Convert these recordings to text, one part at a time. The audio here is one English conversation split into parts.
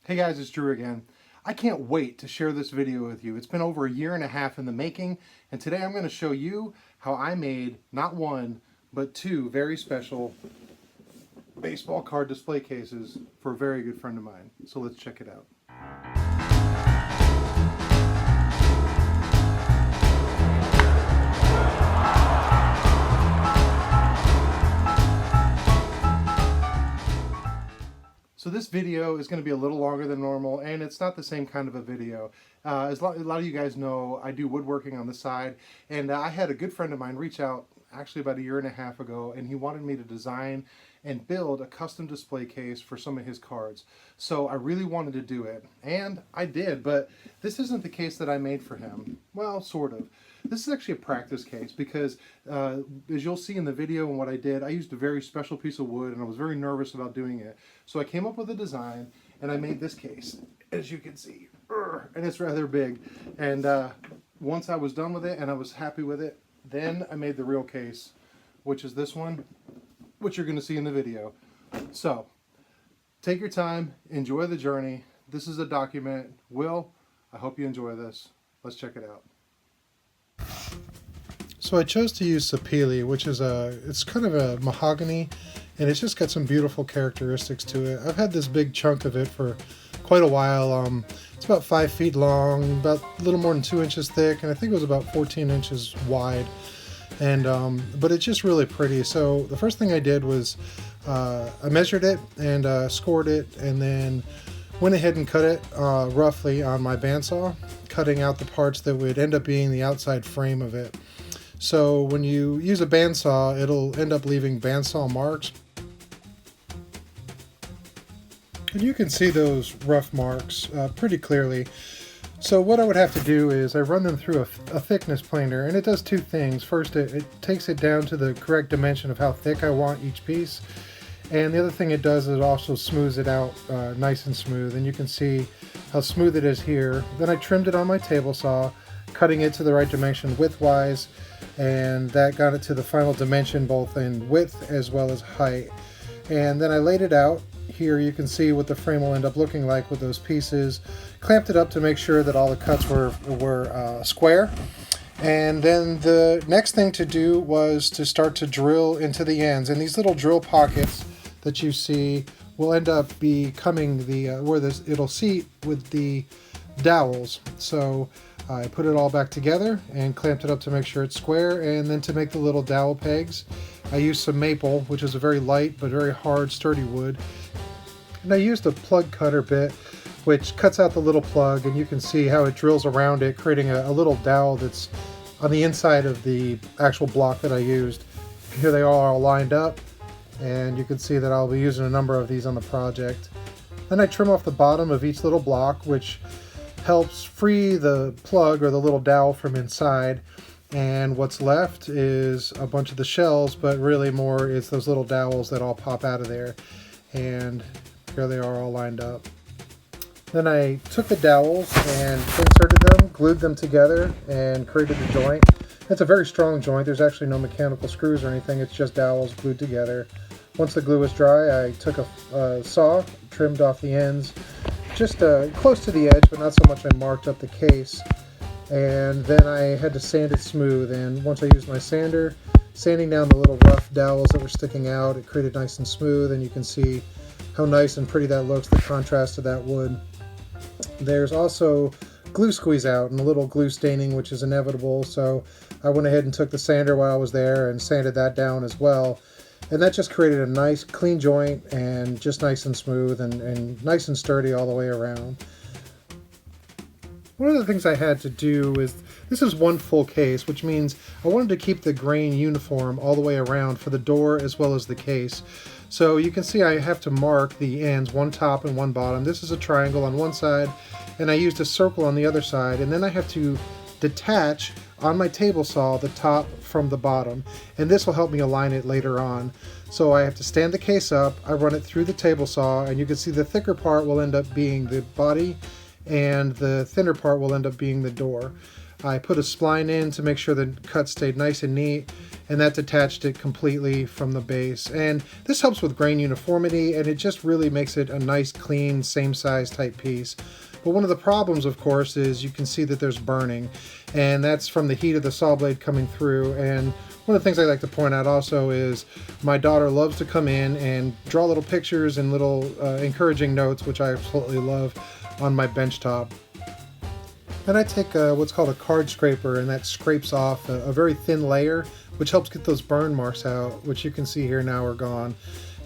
Hey guys, it's Drew again. I can't wait to share this video with you. It's been over a year and a half in the making, and today I'm going to show you how I made not one, but two very special baseball card display cases for a very good friend of mine. So let's check it out. So this video is going to be a little longer than normal, and it's not the same kind of a video. As a lot of you guys know, I do woodworking on the side, and I had a good friend of mine reach out actually about a year and a half ago, and he wanted me to design and build a custom display case for some of his cards. So I really wanted to do it, and I did, but this isn't the case that I made for him. Well, sort of. This is actually a practice case because as you'll see in the video and what I did, I used a very special piece of wood and I was very nervous about doing it. So I came up with a design and I made this case, as you can see, and it's rather big. And once I was done with it and I was happy with it, then I made the real case, which is this one, which you're going to see in the video. So take your time, enjoy the journey. This is a document. Will, I hope you enjoy this. Let's check it out. So I chose to use sapele, which is it's kind of a mahogany, and it's just got some beautiful characteristics to it. I've had this big chunk of it for quite a while. It's about 5 feet long, about a little more than 2 inches thick, and I think it was about 14 inches wide. And but it's just really pretty. So the first thing I did was I measured it and scored it, and then went ahead and cut it roughly on my bandsaw, cutting out the parts that would end up being the outside frame of it. So when you use a bandsaw, it'll end up leaving bandsaw marks. And you can see those rough marks pretty clearly. So what I would have to do is I run them through a thickness planer, and it does two things. First, it takes it down to the correct dimension of how thick I want each piece. And the other thing it does is it also smooths it out nice and smooth. And you can see how smooth it is here. Then I trimmed it on my table saw, cutting it to the right dimension width-wise, and that got it to the final dimension both in width as well as height. And then I laid it out. Here you can see what the frame will end up looking like with those pieces. Clamped it up to make sure that all the cuts were square. And then the next thing to do was to start to drill into the ends. And these little drill pockets that you see will end up becoming the where it'll seat with the dowels. So I put it all back together and clamped it up to make sure it's square. And then to make the little dowel pegs, I used some maple, which is a very light but very hard, sturdy wood. And I used a plug cutter bit, which cuts out the little plug, and you can see how it drills around it, creating a little dowel that's on the inside of the actual block that I used. Here they are all lined up, and you can see that I'll be using a number of these on the project. Then I trim off the bottom of each little block, which helps free the plug or the little dowel from inside. And what's left is a bunch of the shells, but really more is those little dowels that all pop out of there. And here they are all lined up. Then I took the dowels and inserted them, glued them together, and created the joint. It's a very strong joint. There's actually no mechanical screws or anything. It's just dowels glued together. Once the glue was dry, I took a saw, trimmed off the ends, just close to the edge, but not so much I marked up the case. And then I had to sand it smooth. And once I used my sander, sanding down the little rough dowels that were sticking out, it created nice and smooth, and you can see how nice and pretty that looks, the contrast to that wood. There's also glue squeeze out and a little glue staining, which is inevitable, so I went ahead and took the sander while I was there and sanded that down as well. And that just created a nice clean joint and just nice and smooth and nice and sturdy all the way around. One of the things I had to do is, this is one full case, which means I wanted to keep the grain uniform all the way around for the door as well as the case. So you can see I have to mark the ends, one top and one bottom. This is a triangle on one side, and I used a circle on the other side, and then I have to detach on my table saw the top from the bottom, and this will help me align it later on. So I have to stand the case up, I run it through the table saw, and you can see the thicker part will end up being the body, and the thinner part will end up being the door. I put a spline in to make sure the cut stayed nice and neat, and that detached it completely from the base. And this helps with grain uniformity, and it just really makes it a nice, clean, same size type piece. But one of the problems, of course, is you can see that there's burning, and that's from the heat of the saw blade coming through. And one of the things I like to point out also is my daughter loves to come in and draw little pictures and little encouraging notes, which I absolutely love, on my bench top. Then I take what's called a card scraper, and that scrapes off a very thin layer, which helps get those burn marks out, which you can see here now are gone.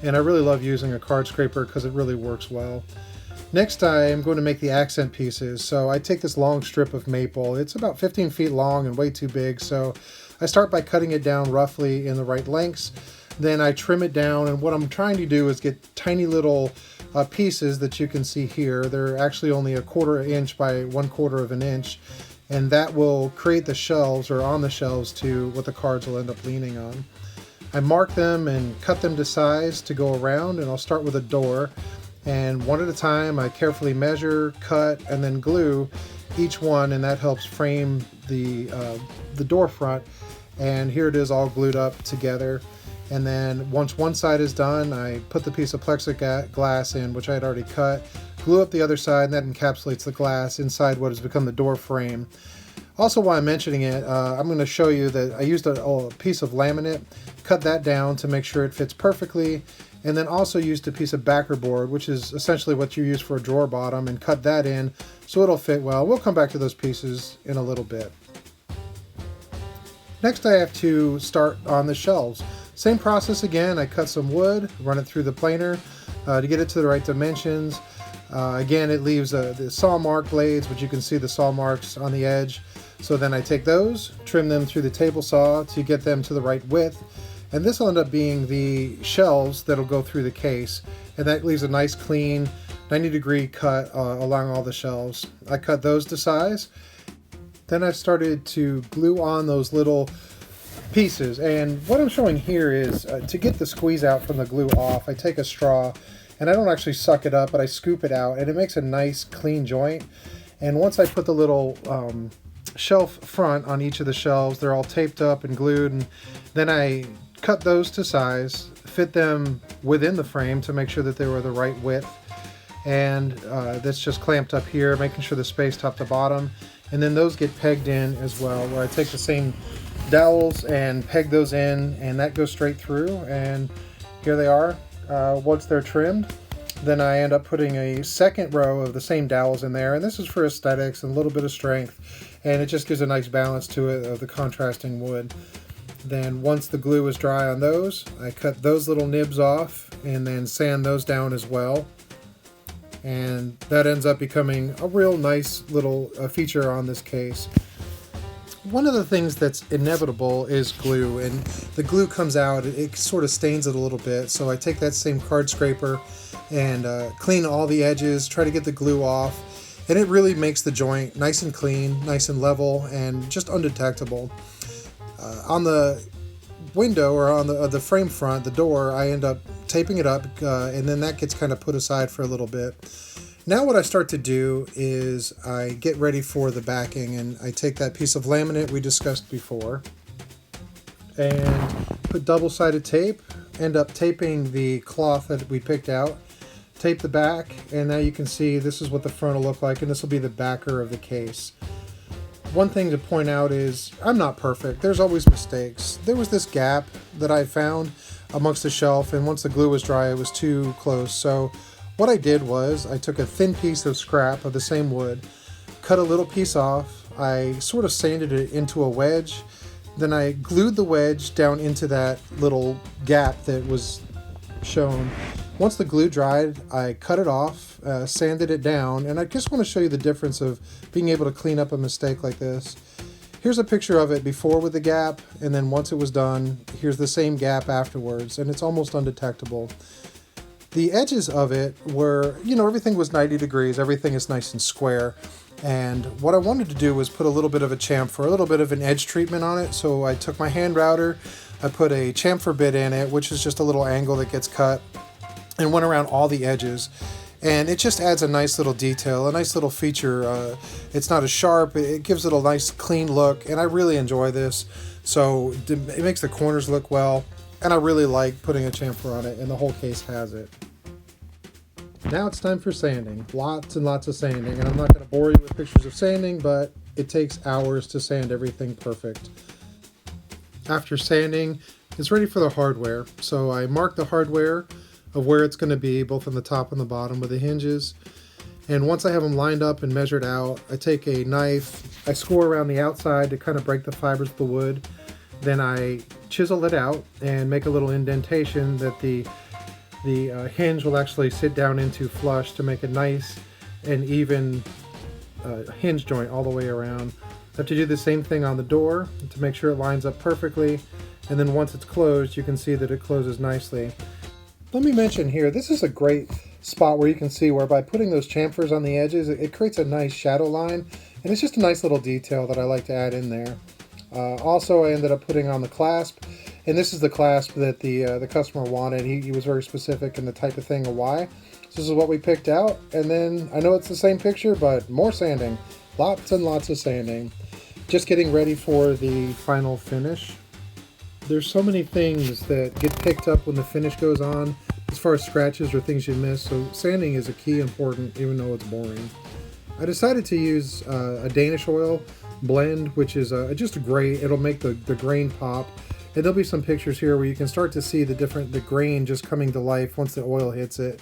And I really love using a card scraper because it really works well. Next I am going to make the accent pieces. So I take this long strip of maple. It's about 15 feet long and way too big, so I start by cutting it down roughly in the right lengths. Then I trim it down, and what I'm trying to do is get tiny little pieces that you can see here. They're actually only 1/4 inch by 1/4 of an inch, and that will create the shelves, or on the shelves, to what the cards will end up leaning on. I mark them and cut them to size to go around, and I'll start with a door, and one at a time I carefully measure, cut, and then glue each one, and that helps frame the door front. And here it is all glued up together. And then once one side is done, I put the piece of plexiglass in, which I had already cut, glue up the other side, and that encapsulates the glass inside what has become the door frame. Also, while I'm mentioning it, I'm going to show you that I used a piece of laminate, cut that down to make sure it fits perfectly, and then also used a piece of backer board, which is essentially what you use for a drawer bottom, and cut that in so it'll fit well. We'll come back to those pieces in a little bit. Next I have to start on the shelves. Same process again. I cut some wood, run it through the planer to get it to the right dimensions. Again, it leaves the saw mark blades, but you can see the saw marks on the edge. So then I take those, trim them through the table saw to get them to the right width. And this will end up being the shelves that'll go through the case. And that leaves a nice clean 90-degree cut along all the shelves. I cut those to size. Then I started to glue on those little pieces, and what I'm showing here is to get the squeeze out from the glue off, I take a straw, and I don't actually suck it up, but I scoop it out, and it makes a nice clean joint. And once I put the little shelf front on each of the shelves, they're all taped up and glued, and then I cut those to size, fit them within the frame to make sure that they were the right width, and that's just clamped up here, making sure the space top to bottom. And then those get pegged in as well, where I take the same dowels and peg those in, and that goes straight through, and here they are. Once they're trimmed, then I end up putting a second row of the same dowels in there, and this is for aesthetics and a little bit of strength, and it just gives a nice balance to it of the contrasting wood. Then once the glue is dry on those, I cut those little nibs off and then sand those down as well. And that ends up becoming a real nice little feature on this case. One of the things that's inevitable is glue, and the glue comes out, it sort of stains it a little bit, so I take that same card scraper and clean all the edges, try to get the glue off, and it really makes the joint nice and clean, nice and level, and just undetectable. On the window, or on the frame front, the door, I end up taping it up, and then that gets kind of put aside for a little bit. Now what I start to do is I get ready for the backing, and I take that piece of laminate we discussed before and put double-sided tape, end up taping the cloth that we picked out, tape the back, and now you can see this is what the front will look like, and this will be the backer of the case. One thing to point out is I'm not perfect. There's always mistakes. There was this gap that I found amongst the shelf, and once the glue was dry, it was too close. So what I did was I took a thin piece of scrap of the same wood, cut a little piece off, I sort of sanded it into a wedge, then I glued the wedge down into that little gap that was shown. Once the glue dried, I cut it off, sanded it down, and I just want to show you the difference of being able to clean up a mistake like this. Here's a picture of it before with the gap, and then once it was done, here's the same gap afterwards, and it's almost undetectable. The edges of it were, everything was 90 degrees, everything is nice and square, and what I wanted to do was put a little bit of a chamfer, a little bit of an edge treatment on it, so I took my hand router, I put a chamfer bit in it, which is just a little angle that gets cut, and went around all the edges. and it just adds a nice little detail, a nice little feature. It's not as sharp, it gives it a nice clean look, and I really enjoy this. So it makes the corners look well, and I really like putting a chamfer on it, and the whole case has it. Now it's time for sanding. Lots and lots of sanding, and I'm not going to bore you with pictures of sanding, but it takes hours to sand everything perfect. After sanding, it's ready for the hardware. So I mark the hardware of where it's going to be, both on the top and the bottom of the hinges. And once I have them lined up and measured out, I take a knife, I score around the outside to kind of break the fibers of the wood. Then I chisel it out and make a little indentation that the hinge will actually sit down into flush to make a nice and even hinge joint all the way around. I have to do the same thing on the door to make sure it lines up perfectly, and then once it's closed, you can see that it closes nicely. Let me mention here, this is a great spot where you can see where by putting those chamfers on the edges, it creates a nice shadow line, and it's just a nice little detail that I like to add in there. Also, I ended up putting on the clasp, and this is the clasp that the customer wanted. He was very specific in the type of thing and why. So this is what we picked out, and then I know it's the same picture, but more sanding. Lots and lots of sanding. Just getting ready for the final finish. There's so many things that get picked up when the finish goes on, as far as scratches or things you miss, so sanding is a key important, even though it's boring. I decided to use a Danish oil blend, which is just great. It'll make the grain pop, and there'll be some pictures here where you can start to see the grain just coming to life once the oil hits it.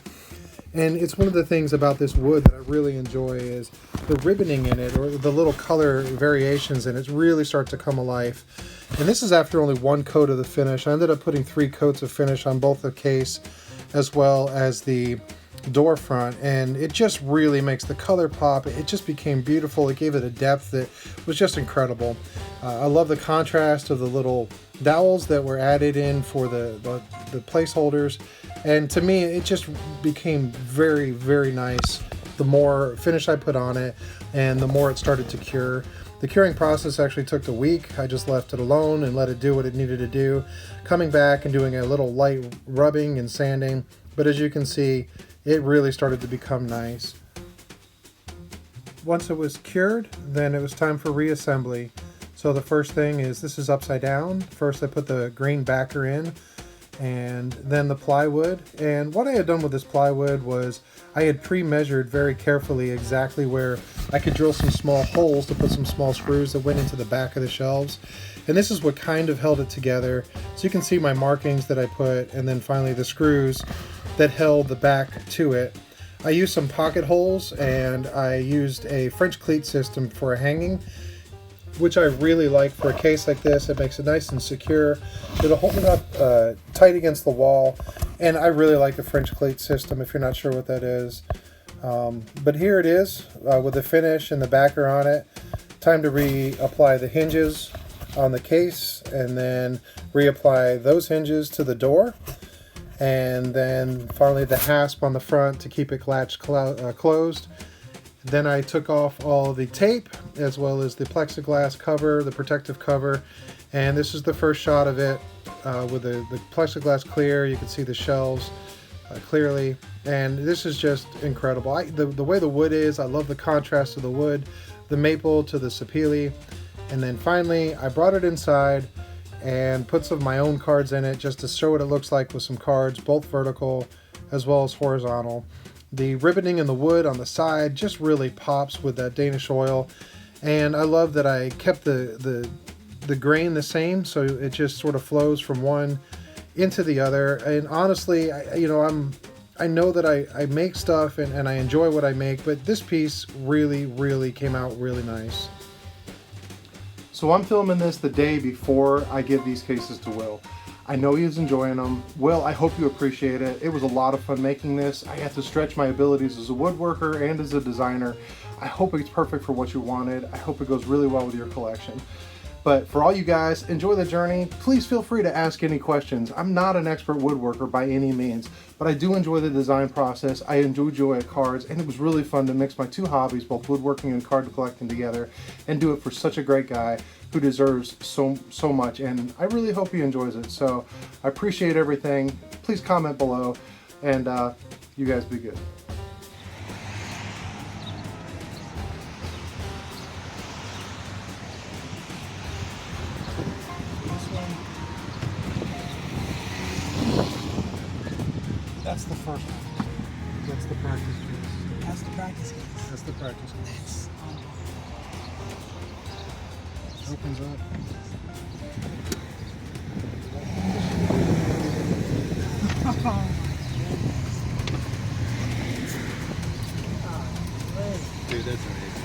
And it's one of the things about this wood that I really enjoy is the ribboning in it, or the little color variations in it really start to come alive. And this is after only one coat of the finish. I ended up putting 3 coats of finish on both the case as well as the door front, and it just really makes the color pop. It just became beautiful. It gave it a depth that was just incredible. I love the contrast of the little dowels that were added in for the placeholders, and to me it just became very, very nice the more finish I put on it and the more it started to cure. The curing process actually took a week. I just left it alone and let it do what it needed to do, coming back and doing a little light rubbing and sanding, but as you can see, it really started to become nice. Once it was cured, then it was time for reassembly. So the first thing is, this is upside down. First I put the green backer in, and then the plywood. And what I had done with this plywood was I had pre-measured very carefully exactly where I could drill some small holes to put some small screws that went into the back of the shelves. And this is what kind of held it together. So you can see my markings that I put, and then finally the screws that held the back to it. I used some pocket holes, and I used a French cleat system for a hanging, which I really like for a case like this. It makes it nice and secure. It'll hold it up tight against the wall, and I really like the French cleat system if you're not sure what that is. But here it is with the finish and the backer on it. Time to reapply the hinges on the case, and then reapply those hinges to the door, and then finally the hasp on the front to keep it latched closed. Then I took off all the tape as well as the plexiglass cover, the protective cover, and this is the first shot of it with the plexiglass clear. You can see the shelves clearly, and this is just incredible. The way the wood is, I love the contrast of the wood, the maple to the sapele. And then finally I brought it inside and put some of my own cards in it just to show what it looks like with some cards, both vertical as well as horizontal. The ribboning in the wood on the side just really pops with that Danish oil, and I love that I kept the grain the same, so it just sort of flows from one into the other. And honestly, I know that I make stuff and I enjoy what I make, but this piece really came out really nice. So I'm filming this the day before I give these cases to Will. I know he's enjoying them. Will, I hope you appreciate it. It was a lot of fun making this. I had to stretch my abilities as a woodworker and as a designer. I hope it's perfect for what you wanted. I hope it goes really well with your collection. But for all you guys, enjoy the journey. Please feel free to ask any questions. I'm not an expert woodworker by any means, but I do enjoy the design process. I enjoy cards, and it was really fun to mix my 2 hobbies, both woodworking and card collecting, together and do it for such a great guy who deserves so much, and I really hope he enjoys it. So I appreciate everything. Please comment below, and you guys be good. That's the first one. That's the practice case. That's the practice case. That's the practice case. That's Opens up. Dude, that's amazing.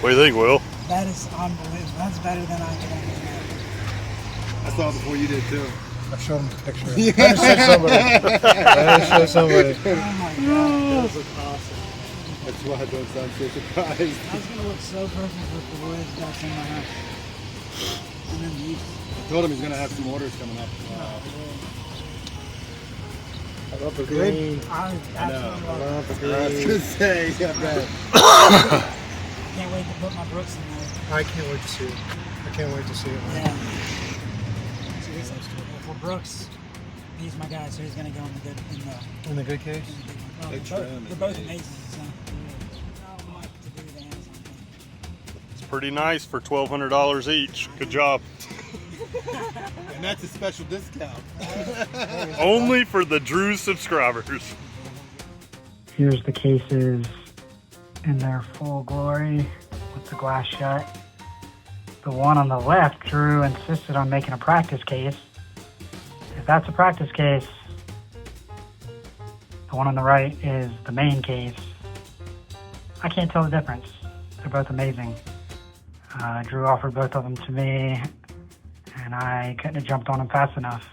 What do you think, Will? That is unbelievable. That's better than I could ever imagine. I saw it before you did too. I showed him the picture. I just showed somebody. I just showed somebody. Oh my god. That was awesome. That's why I don't sound so surprised. That's gonna look so perfect with the wood that's in my house. And then these. I told him he's gonna have some orders coming up. I love the green. I absolutely I love love the I was green. gonna say, yeah, right. it. Can't wait to put my Brooks in there. I can't wait to see it. I can't wait to see it. Yeah. So this is for Brooks. He's my guy, so he's gonna go in the good In the good case? in the good one. Well, Big they're trim both, is they're both amazing. amazing. So not much to do with the Amazon thing. It's pretty nice for $1,200 each. Good job. And that's a special discount. Only for the Drew subscribers. Here's the cases in their full glory with the glass shut. The one on the left, Drew insisted on making a practice case. If that's a practice case, the one on the right is the main case. I can't tell the difference. They're both amazing. Drew offered both of them to me, and I couldn't have jumped on them fast enough.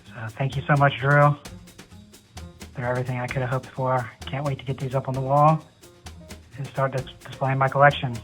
So thank you so much, Drew. They're everything I could have hoped for. Can't wait to get these up on the wall and start displaying my collection.